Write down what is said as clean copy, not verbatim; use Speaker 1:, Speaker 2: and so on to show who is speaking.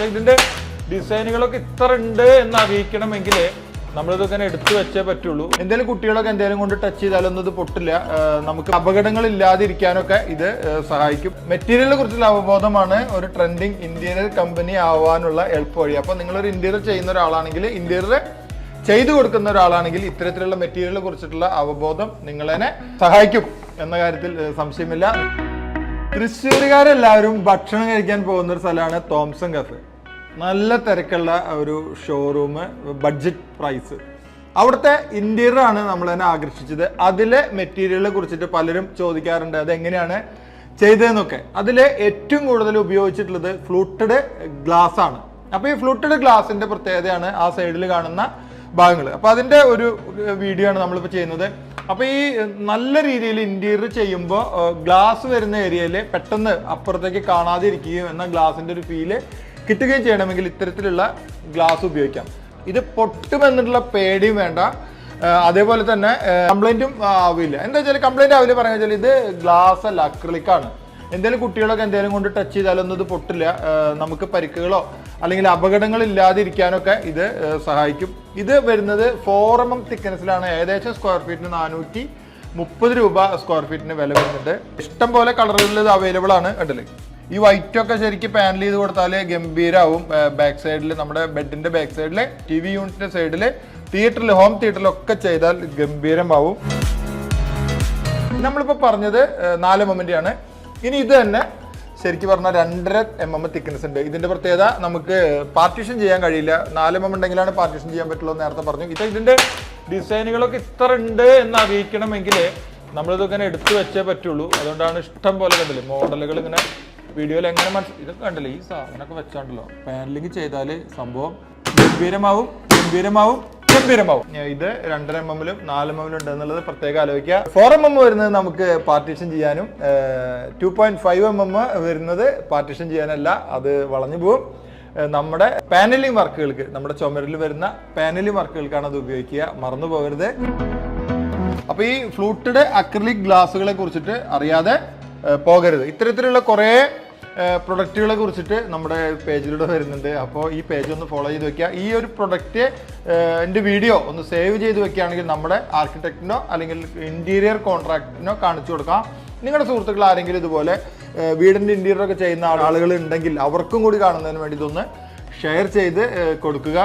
Speaker 1: ഇതിന്റെ ഡിസൈനുകളൊക്കെ ഇത്ര ഉണ്ട് എന്ന് അറിയിക്കണമെങ്കിൽ നമ്മളിതൊക്കെ എടുത്തു വെച്ചേ പറ്റുള്ളൂ. എന്തെങ്കിലും കുട്ടികളൊക്കെ എന്തെങ്കിലും കൊണ്ട് ടച്ച് ചെയ്താലൊന്നും ഇത് പൊട്ടില്ല. നമുക്ക് അപകടങ്ങൾ ഇല്ലാതിരിക്കാനൊക്കെ ഇത് സഹായിക്കും. മെറ്റീരിയലിനെ കുറിച്ചുള്ള അവബോധമാണ് ഒരു ട്രെൻഡിങ് ഇന്റീരിയർ കമ്പനി ആവാനുള്ള എളുപ്പ വഴി. അപ്പൊ നിങ്ങളൊരു ഇന്റീരിയർ ചെയ്യുന്ന ഒരാളാണെങ്കിൽ, ഇന്റീരിയർ ചെയ്തു കൊടുക്കുന്ന ഒരാളാണെങ്കിൽ ഇത്തരത്തിലുള്ള മെറ്റീരിയലിനെ കുറിച്ചിട്ടുള്ള അവബോധം നിങ്ങളെ സഹായിക്കും എന്ന കാര്യത്തിൽ സംശയമില്ല. തൃശ്ശൂരുകാരെല്ലാവരും ഭക്ഷണം കഴിക്കാൻ പോകുന്ന ഒരു സ്ഥലമാണ് തോംസൺ കഫേ. നല്ല തിരക്കുള്ള ഒരു ഷോറൂം, ബഡ്ജറ്റ് പ്രൈസ്. അവിടുത്തെ ഇന്റീരിയർ ആണ് നമ്മളെന്നെ ആകർഷിച്ചത്. അതിലെ മെറ്റീരിയലിനെ കുറിച്ചിട്ട് പലരും ചോദിക്കാറുണ്ട്, അതെങ്ങനെയാണ് ചെയ്തതെന്നൊക്കെ. അതിൽ ഏറ്റവും കൂടുതൽ ഉപയോഗിച്ചിട്ടുള്ളത് ഫ്ലൂട്ടഡ് ഗ്ലാസ് ആണ്. അപ്പോൾ ഈ ഫ്ലൂട്ടഡ് ഗ്ലാസിന്റെ പ്രത്യേകതയാണ് ആ സൈഡിൽ കാണുന്ന ഭാഗങ്ങൾ. അപ്പോൾ അതിന്റെ ഒരു വീഡിയോ ആണ് നമ്മളിപ്പോൾ ചെയ്യുന്നത്. അപ്പോൾ ഈ നല്ല രീതിയിൽ ഇന്റീരിയർ ചെയ്യുമ്പോൾ ഗ്ലാസ് വരുന്ന ഏരിയയിൽ പെട്ടെന്ന് അപ്പുറത്തേക്ക് കാണാതിരിക്കുകയും എന്നാൽ ഗ്ലാസിന്റെ ഒരു ഫീല് കിട്ടുകയും ചെയ്യണമെങ്കിൽ ഇത്തരത്തിലുള്ള ഗ്ലാസ് ഉപയോഗിക്കാം. ഇത് പൊട്ടുമെന്നുള്ള പേടിയും വേണ്ട, അതേപോലെ തന്നെ കംപ്ലൈന്റും ആവില്ല. എന്താ വെച്ചാൽ കംപ്ലൈന്റ് ആവില്ല പറയാൻ വെച്ചാൽ ഇത് ഗ്ലാസ് അല്ല, അക്രിലിക്കാണ്. എന്തെങ്കിലും കുട്ടികളൊക്കെ എന്തെങ്കിലും കൊണ്ട് ടച്ച് ചെയ്താലൊന്നും ഇത് പൊട്ടില്ല. നമുക്ക് പരിക്കുകളോ അല്ലെങ്കിൽ അപകടങ്ങൾ ഇല്ലാതിരിക്കാനൊക്കെ ഇത് സഹായിക്കും. ഇത് വരുന്നത് 4 mm തിക്നെസ്സിലാണ്. ഏകദേശം സ്ക്വയർ ഫീറ്റിന് 430 രൂപ സ്ക്വയർ ഫീറ്റിന് വില വരുന്നുണ്ട്. ഇഷ്ടം പോലെ കളറുകളിൽ ഇത് അവൈലബിൾ ആണ്. കണ്ടില്ലേ, ഈ വൈറ്റ് ഒക്കെ ശരിക്കും പാനൽ ചെയ്ത് കൊടുത്താൽ ഗംഭീരാവും. ബാക്ക് സൈഡിൽ, നമ്മുടെ ബെഡിന്റെ ബാക്ക് സൈഡില്, TV യൂണിറ്റിന്റെ സൈഡില്, തിയേറ്ററിൽ, ഹോം തിയേറ്ററിലൊക്കെ ചെയ്താൽ ഗംഭീരമാവും. നമ്മളിപ്പോ പറഞ്ഞത് 4 mm ആണ്. ഇനി ഇത് തന്നെ ശരിക്കും പറഞ്ഞാൽ 2.5 mm തിക്നെസ് ഉണ്ട്. ഇതിന്റെ പ്രത്യേകത, നമുക്ക് പാർട്ടീഷൻ ചെയ്യാൻ കഴിയില്ല. 4 mm ഉണ്ടെങ്കിലാണ് പാർട്ടീഷൻ ചെയ്യാൻ പറ്റുള്ളൂ എന്ന് നേരത്തെ പറഞ്ഞു. ഇതിന്റെ ഡിസൈനുകളൊക്കെ ഇത്ര ഉണ്ട് എന്ന് അറിയിക്കണമെങ്കിൽ നമ്മളിതൊക്കെ എടുത്തു വെച്ചേ പറ്റുള്ളൂ. അതുകൊണ്ടാണ് ഇഷ്ടം പോലെ കണ്ടില്ലേ മോഡലുകൾ ഇങ്ങനെ വീഡിയോയിൽ എങ്ങനെ ഇതൊക്കെ കണ്ടില്ലേ, ഈ സാധനമൊക്കെ വെച്ചാണ്ടല്ലോ പാനലിംഗ് ചെയ്താൽ സംഭവം ഗംഭീരമാവും. ഇത് 2.5 mm 4 mm ഉണ്ട് എന്നുള്ളത് പ്രത്യേകം ആലോചിക്കുക. 4 mm വരുന്നത് നമുക്ക് പാർട്ടീഷൻ ചെയ്യാനും 2.5 mm വരുന്നത് പാർട്ടീഷൻ ചെയ്യാനല്ല, അത് വളഞ്ഞു പോവും. നമ്മുടെ പാനലിംഗ് വർക്കുകൾക്ക്, നമ്മുടെ ചുമരിൽ വരുന്ന പാനലിംഗ് വർക്കുകൾക്കാണ് അത് ഉപയോഗിക്കുക, മറന്നു പോകരുത്. അപ്പൊ ഈ ഫ്ലൂട്ടഡ് അക്രിലിക് ഗ്ലാസുകളെ കുറിച്ചിട്ട് അറിയാതെ പോകരുത്. ഇത്തരത്തിലുള്ള കുറേ പ്രൊഡക്റ്റുകളെ കുറിച്ചിട്ട് നമ്മുടെ പേജിലൂടെ വരുന്നുണ്ട്. അപ്പോൾ ഈ പേജ് ഒന്ന് ഫോളോ ചെയ്ത് വെക്കുക. ഈ ഒരു പ്രൊഡക്റ്റ് എൻ്റെ വീഡിയോ ഒന്ന് സേവ് ചെയ്ത് വെക്കുകയാണെങ്കിൽ നമ്മുടെ ആർക്കിടെക്റ്റിനോ അല്ലെങ്കിൽ ഇന്റീരിയർ കോൺട്രാക്ടിനോ കാണിച്ചു കൊടുക്കാം. നിങ്ങളുടെ സുഹൃത്തുക്കൾ ആരെങ്കിലും ഇതുപോലെ വീടിൻ്റെ ഇന്റീരിയർ ഒക്കെ ചെയ്യുന്ന ആളുകൾ ഉണ്ടെങ്കിൽ അവർക്കും കൂടി കാണുന്നതിന് വേണ്ടി ഇതൊന്ന് ഷെയർ ചെയ്ത് കൊടുക്കുക.